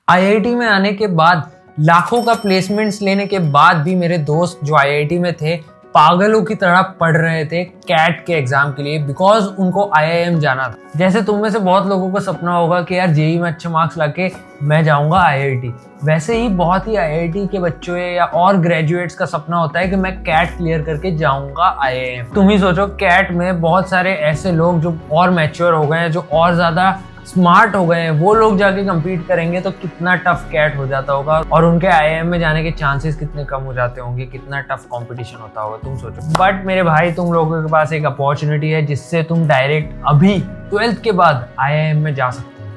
IIT में आने के बाद लाखों का प्लेसमेंट्स लेने के बाद भी मेरे दोस्त जो आईआईटी में थे पागलों की तरह पढ़ रहे थे कैट के एग्जाम के लिए, बिकॉज उनको आईआईएम जाना था। जैसे तुम में से बहुत लोगों को सपना होगा कि यार जेईई में अच्छे मार्क्स लाके मैं जाऊंगा आईआईटी, वैसे ही बहुत ही आईआईटी के बच्चों या और ग्रेजुएट्स का सपना होता है कि मैं कैट क्लियर करके जाऊंगा आईआईएम। तुम ही सोचो, कैट में बहुत सारे ऐसे लोग जो और मैच्योर हो गए हैं, जो और ज्यादा स्मार्ट हो गए हैं, वो लोग जाके compete करेंगे तो कितना टफ कैट हो जाता होगा और उनके आईआईएम में जाने के चांसेस कितने कम हो जाते होंगे, कितना टफ कंपटीशन होता होगा, तुम सोचो। बट मेरे भाई, तुम लोगों के पास एक अपॉर्चुनिटी है जिससे तुम डायरेक्ट अभी 12th के बाद आईआईएम में जा सकते हो,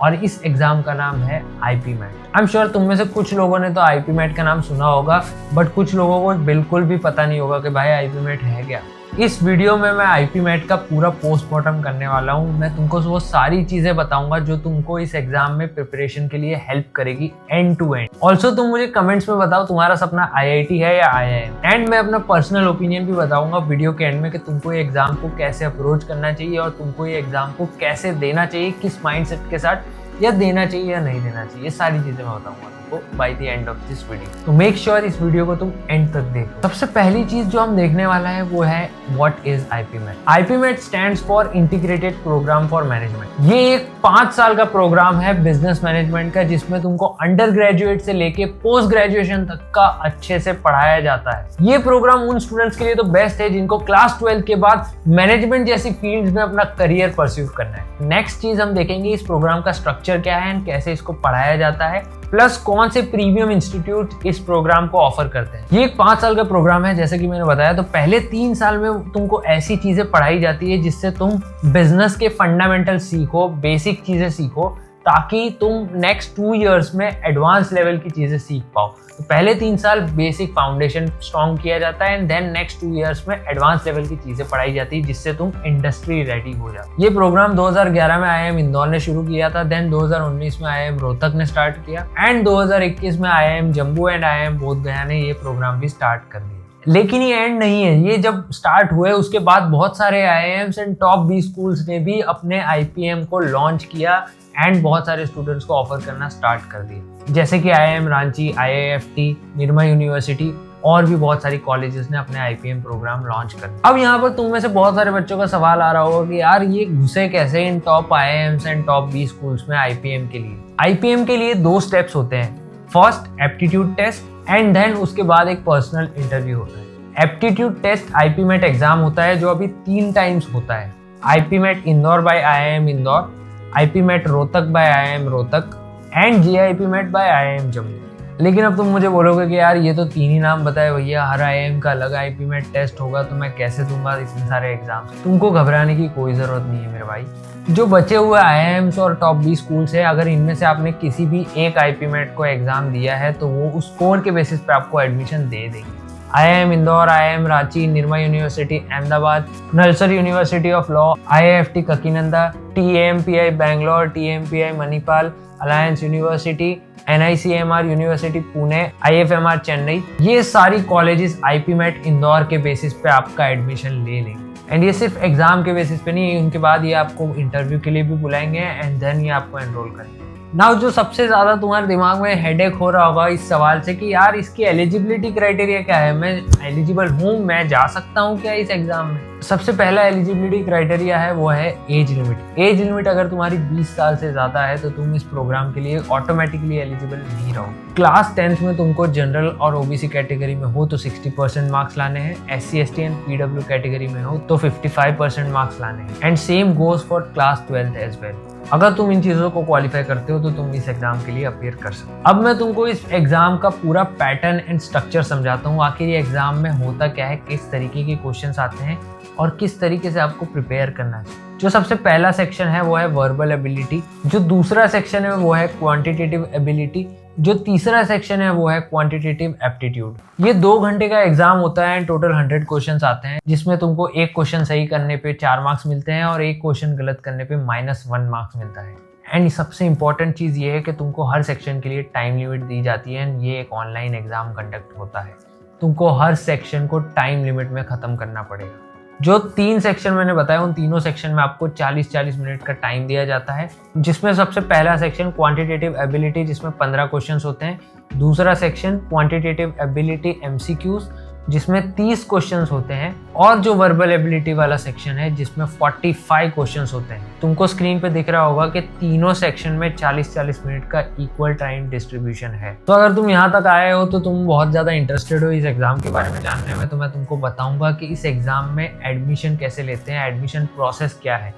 और इस एग्जाम का नाम है आईपीमेट। आई एम श्योर तुम में से कुछ लोगों ने तो आईपीमेट का नाम सुना होगा, बट कुछ लोगों को बिल्कुल भी पता नहीं होगा कि भाई आईपीमेट है क्या। इस वीडियो में मैं आईपीमेट का पूरा पोस्टमार्टम करने वाला हूँ। मैं तुमको वो सारी चीजें बताऊंगा जो तुमको इस एग्जाम में प्रिपरेशन के लिए हेल्प करेगी एंड टू एंड। ऑल्सो तुम मुझे कमेंट्स में बताओ तुम्हारा सपना आईआईटी है या आईआईएम, एंड मैं अपना पर्सनल ओपिनियन भी बताऊंगा वीडियो के एंड में कि तुमको ये एग्जाम को कैसे अप्रोच करना चाहिए और तुमको ये एग्जाम को कैसे देना चाहिए, किस माइंडसेट के साथ, या देना चाहिए या नहीं देना चाहिए। ये सारी चीजें मैं बताऊंगा तुमको by the end of this video, तो मेक श्योर इस वीडियो को तुम एंड तक देखो। सबसे पहली चीज जो हम देखने वाला है वो है what is IPMAT. IPMAT stands for integrated program for management. ये एक 5 साल का प्रोग्राम है बिजनेस मैनेजमेंट का, जिसमें तुमको अंडर ग्रेजुएट से लेके पोस्ट ग्रेजुएशन तक का अच्छे से पढ़ाया जाता है। ये प्रोग्राम उन स्टूडेंट्स के लिए तो बेस्ट है जिनको क्लास 12 के बाद मैनेजमेंट जैसी फील्ड में अपना करियर परस्यू करना है। नेक्स्ट चीज हम देखेंगे इस प्रोग्राम का स्ट्रक्चर क्या है एंड कैसे इसको पढ़ाया जाता है, प्लस कौन से प्रीमियम इंस्टीट्यूट इस प्रोग्राम को ऑफर करते हैं। ये एक 5 साल का प्रोग्राम है जैसे कि मैंने बताया। तो पहले 3 साल में तुमको ऐसी चीजें पढ़ाई जाती है जिससे तुम बिजनेस के फंडामेंटल सीखो, बेसिक चीजें सीखो, ताकि तुम नेक्स्ट 2 इयर्स में एडवांस लेवल की चीजें सीख पाओ। तो पहले 3 साल बेसिक फाउंडेशन स्ट्रॉन्ग किया जाता है एंड देन नेक्स्ट 2 इयर्स में एडवांस लेवल की चीजें पढ़ाई जाती है जिससे तुम इंडस्ट्री रेडी हो जाओ। ये प्रोग्राम 2011 में आईआईएम इंदौर ने शुरू किया था, देन 2019 में आईआईएम रोहतक ने स्टार्ट किया, एंड 2021 में IIM Jammu and IIM Bodhgaya ने ये प्रोग्राम भी स्टार्ट कर दिया। लेकिन ये एंड नहीं है। ये जब स्टार्ट हुए उसके बाद बहुत सारे आईआईएम्स एंड टॉप 20 स्कूल्स ने भी अपने आईपीएम को लॉन्च किया एंड बहुत सारे स्टूडेंट्स को ऑफर करना स्टार्ट कर दिए, जैसे कि IIM Ranchi, IIFT, Nirma university और भी बहुत सारी कॉलेजेस ने अपने आईपीएम प्रोग्राम लॉन्च कर दिए। अब यहाँ पर तुम में से बहुत सारे बच्चों का सवाल आ रहा होगा कि यार ये घुसे कैसे इन top IIMs and top 20 schools में आईपीएम के लिए। आईपीएम के लिए 2 स्टेप्स होते हैं, first aptitude test and then उसके बाद एक पर्सनल इंटरव्यू होता है। एप्टीट्यूड टेस्ट आईपीमेट एग्जाम होता है जो अभी 3 टाइम्स होता है। IPMAT Indore by IIM Indore, IPMAT Rohtak by IIM Rohtak and JIPMAT by IIM Jammu. लेकिन अब तुम मुझे बोलोगे कि यार ये तो 3 ही नाम बताए भैया, हर आईआईएम का अलग आईपीमेट टेस्ट होगा तो मैं कैसे दूंगा इतने सारे एग्जाम। तुमको घबराने की कोई जरूरत नहीं है मेरे भाई। जो बचे हुए आईआईएम्स और टॉप 20 स्कूल्स है, अगर इनमें से आपने किसी भी एक आईपीमेट को एग्जाम दिया है तो वो उस स्कोर के बेसिस पे आपको एडमिशन दे देंगे। IIM Indore, IIM Ranchi, Nirma University Ahmedabad, NALSAR University of Law, IIFT Kakinada, TMPI Bangalore, TMPI Manipal, Alliance University, NICMAR University Pune, IFMR Chennai, ये सारी कॉलेजेस आईपीमेट इंदौर के बेसिस पे आपका एडमिशन ले लेंगे। एंड ये सिर्फ एग्जाम के बेसिस पे नहीं, उनके बाद ये आपको इंटरव्यू के लिए भी बुलाएंगे एंड देन ये आपको एनरोल करेंगे। नाउ जो सबसे ज्यादा तुम्हारे दिमाग में हेडेक हो रहा होगा इस सवाल से कि यार इसकी एलिजिबिलिटी क्राइटेरिया क्या है, मैं एलिजिबल हूँ, मैं जा सकता हूँ क्या इस एग्जाम में। सबसे पहला एलिजिबिलिटी क्राइटेरिया है वो है एज लिमिट। एज लिमिट अगर तुम्हारी 20 साल से ज्यादा है तो तुम इस प्रोग्राम के लिए ऑटोमेटिकली एलिजिबल नहीं रहो। क्लास 10th में तुमको जनरल और ओबीसी कैटेगरी में हो तो 60% मार्क्स लाने हैं, SC ST and PW category में हो तो 55% मार्क्स लाने हैं, and same goes for class 12th as well. अगर तुम इन चीजों को क्वालिफाई करते हो तो तुम इस एग्जाम के लिए अपियर कर सकते हो। अब मैं तुमको इस एग्जाम का पूरा पैटर्न एंड स्ट्रक्चर समझाता हूँ, आखिर ये एग्जाम में होता क्या है, किस तरीके के क्वेश्चंस आते हैं और किस तरीके से आपको प्रिपेयर करना है। जो सबसे पहला सेक्शन है वो है वर्बल एबिलिटी, जो दूसरा सेक्शन है वो है क्वांटिटेटिव एबिलिटी, जो तीसरा सेक्शन है वो है क्वांटिटेटिव एप्टीट्यूड। ये 2 घंटे का एग्जाम होता है, टोटल 100 क्वेश्चंस आते हैं, जिसमें तुमको एक क्वेश्चन सही करने पे 4 मार्क्स मिलते हैं और एक क्वेश्चन गलत करने पे -1 मार्क्स मिलता है। एंड सबसे इंपॉर्टेंट चीज ये है कि तुमको हर सेक्शन के लिए टाइम लिमिट दी जाती है एंड ये एक ऑनलाइन एग्जाम कंडक्ट होता है। तुमको हर सेक्शन को टाइम लिमिट में खत्म करना पड़ेगा। जो 3 सेक्शन मैंने बताया उन तीनों सेक्शन में आपको 40-40 मिनट का टाइम दिया जाता है, जिसमें सबसे पहला सेक्शन क्वांटिटेटिव एबिलिटी जिसमें 15 क्वेश्चंस होते हैं, दूसरा सेक्शन क्वांटिटेटिव एबिलिटी एमसीक्यूज जिसमें 30 क्वेश्चंस होते हैं, और जो वर्बल एबिलिटी वाला सेक्शन है जिसमें 45 क्वेश्चंस होते हैं। तुमको स्क्रीन पे दिख रहा होगा कि तीनों सेक्शन में 40-40 मिनट का इक्वल टाइम डिस्ट्रीब्यूशन है। तो अगर तुम यहाँ तक आए हो तो तुम बहुत ज़्यादा इंटरेस्टेड हो इस एग्जाम के बारे में जानने में, तो मैं तुमको बताऊंगा कि इस एग्जाम में एडमिशन कैसे लेते हैं, एडमिशन प्रोसेस क्या है।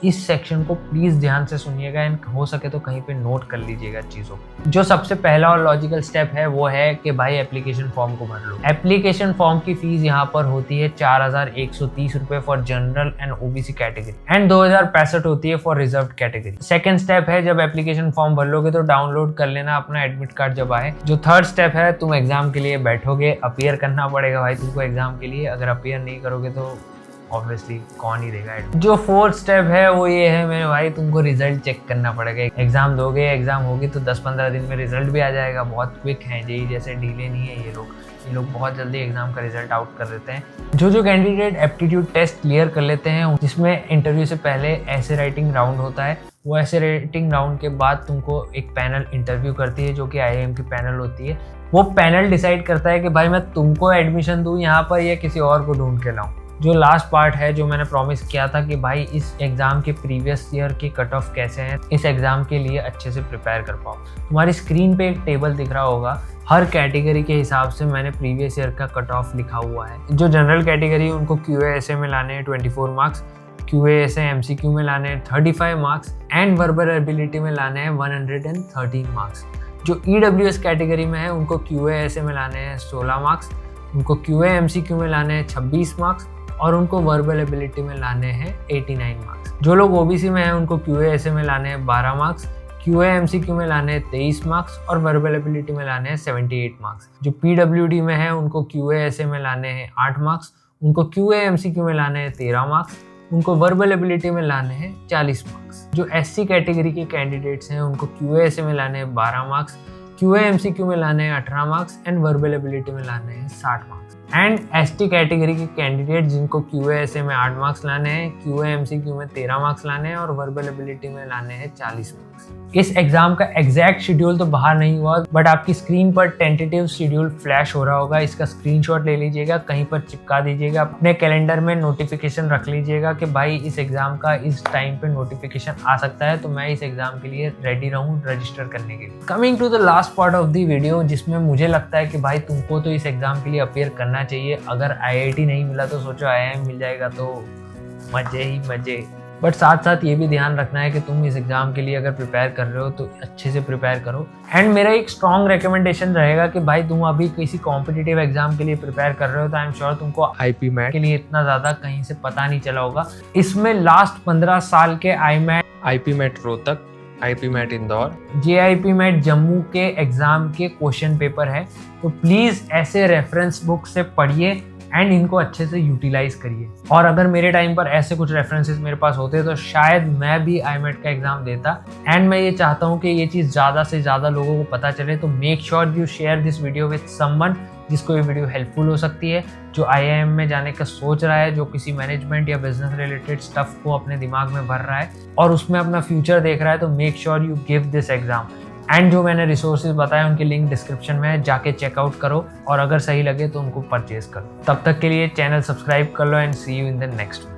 इस सेक्शन को प्लीज़ ध्यान से सुनिएगा एंड हो सके तो कहीं पे नोट कर लीजिएगा चीज़ों को। जो सबसे पहला और लॉजिकल स्टेप है वो है कि भाई एप्लीकेशन फॉर्म को भर लो। एप्लीकेशन फॉर्म की फीस यहाँ पर होती है 4130 रुपये for general and OBC category and 2065 होती है for reserve category. Second step है जब एप्लीकेशन फॉर्म भर लोगे तो डाउनलोड कर लेना अपना एडमिट कार्ड जब आए। जो थर्ड स्टेप है तुम एग्जाम के लिए बैठोगे, अपीयर करना पड़ेगा भाई तुमको एग्जाम के लिए। अगर अपीयर नहीं करोगे तो ऑब्वियसली कौन ही देगा। जो फोर्थ स्टेप है वो ये है मेरे भाई, तुमको रिजल्ट चेक करना पड़ेगा। एग्जाम दोगे, एग्जाम होगी तो 10-15 दिन में रिजल्ट भी आ जाएगा। बहुत क्विक है, जेईई जैसे ढीले नहीं है ये लोग बहुत जल्दी एग्जाम का रिजल्ट आउट कर देते हैं। जो कैंडिडेट एप्टीट्यूड टेस्ट क्लियर कर लेते हैं जिसमें इंटरव्यू से पहले ऐसे राइटिंग राउंड होता है, वो ऐसे राइटिंग राउंड के बाद तुमको एक पैनल इंटरव्यू करती है जो कि आईआईएम की पैनल होती है। वो पैनल डिसाइड करता है कि भाई मैं तुमको एडमिशन दूँ यहाँ पर या किसी और को ढूंढ के लाऊं। जो लास्ट पार्ट है जो मैंने प्रॉमिस किया था कि भाई इस एग्ज़ाम के प्रीवियस ईयर की कट ऑफ कैसे हैं, इस एग्ज़ाम के लिए अच्छे से प्रिपेयर कर पाओ। तुम्हारी स्क्रीन पे एक टेबल दिख रहा होगा, हर कैटेगरी के हिसाब से मैंने प्रीवियस ईयर का कट ऑफ लिखा हुआ है। जो जनरल कैटेगरी उनको QA/SA में लाने हैं 24 मार्क्स, QA/SA MCQ में लाने हैं 35 मार्क्स एंड वर्बल एबिलिटी में लाने हैं 113 मार्क्स। जो EWS कैटेगरी में है उनको QA/SA में लाने हैं 16 मार्क्स, उनको QA MCQ में लाने हैं 26 मार्क्स और उनको वर्बल एबिलिटी में लाने हैं 89 मार्क्स। जो लोग ओबीसी में हैं उनको QA/SA में लाने हैं 12 मार्क्स, QA MCQ में लाने हैं 23 मार्क्स और वर्बल एबिलिटी में लाने हैं 78 मार्क्स। जो PWD में है उनको QA/SA में लाने हैं 8 मार्क्स, उनको QA MCQ में लाने हैं 13 मार्क्स, उनको वर्बल एबिलिटी में लाने हैं 40 मार्क्स। जो SC कैटेगरी के कैंडिडेट्स हैं उनको QA/SA में लाने हैं 12 मार्क्स, QA MCQ में लाने हैं 18 मार्क्स एंड वर्बल एबिलिटी में लाने हैं 60 मार्क्स। एंड ST कैटेगरी के कैंडिडेट जिनको QA/SA में 8 मार्क्स लाने हैं, QA MCQ में 13 मार्क्स लाने हैं और वर्बल एबिलिटी में लाने हैं 40 मार्क्स। इस एग्जाम का एग्जैक्ट शेड्यूल तो बाहर नहीं हुआ, बट आपकी स्क्रीन पर टेंटेटिव शेड्यूल फ्लैश हो रहा होगा। इसका स्क्रीनशॉट ले लीजिएगा, कहीं पर चिपका दीजिएगा, अपने कैलेंडर में नोटिफिकेशन रख लीजिएगा कि भाई इस एग्जाम का इस टाइम पे नोटिफिकेशन आ सकता है, तो मैं इस एग्जाम के लिए रेडी रहूं रजिस्टर करने के लिए। Coming to the last part of the video, जिसमें मुझे लगता है कि भाई तुमको तो इस एग्जाम के लिए अपीयर करना चाहिए। अगर IIT नहीं मिला तो सोचो IIM मिल जाएगा तो मजे ही मजे। बट साथ साथ ये भी ध्यान रखना है कि तुम इस एग्जाम के लिए अगर प्रिपेयर कर रहे हो तो अच्छे से प्रिपेयर करो। एंड मेरा एक स्ट्रॉन्ग रिकमेंडेशन रहेगा कि भाई तुम अभी किसी कॉम्पिटिटिव एग्जाम के लिए प्रिपेयर कर रहे हो तो आई एम श्योर तुमको IP मैट के लिए इतना ज़्यादा कहीं से पता नहीं चला होगा। इसमें लास्ट 15 साल के IP MAT Rohtak, IP MAT Indore, JIP MAT Jammu के एग्जाम के क्वेश्चन पेपर है। तो प्लीज़ ऐसे रेफरेंस बुक से पढ़िए एंड इनको अच्छे से यूटिलाइज करिए। और अगर मेरे टाइम पर ऐसे कुछ रेफरेंसेस मेरे पास होते तो शायद मैं भी IMET का एग्जाम देता। एंड मैं ये चाहता हूँ कि ये चीज़ ज़्यादा से ज़्यादा लोगों को पता चले, तो make sure you share this video with someone जिसको ये वीडियो हेल्पफुल हो सकती है, जो IIM में जाने का सोच रहा है, जो किसी मैनेजमेंट या बिजनेस रिलेटेड स्टफ को अपने दिमाग में भर रहा है और उसमें अपना फ्यूचर देख रहा है। तो make sure you give this exam. And जो मैंने रिसोर्सेज बताए उनके लिंक डिस्क्रिप्शन में है, जाके चेकआउट करो और अगर सही लगे तो उनको परचेज करो। तब तक के लिए चैनल सब्सक्राइब कर लो and see you in the next.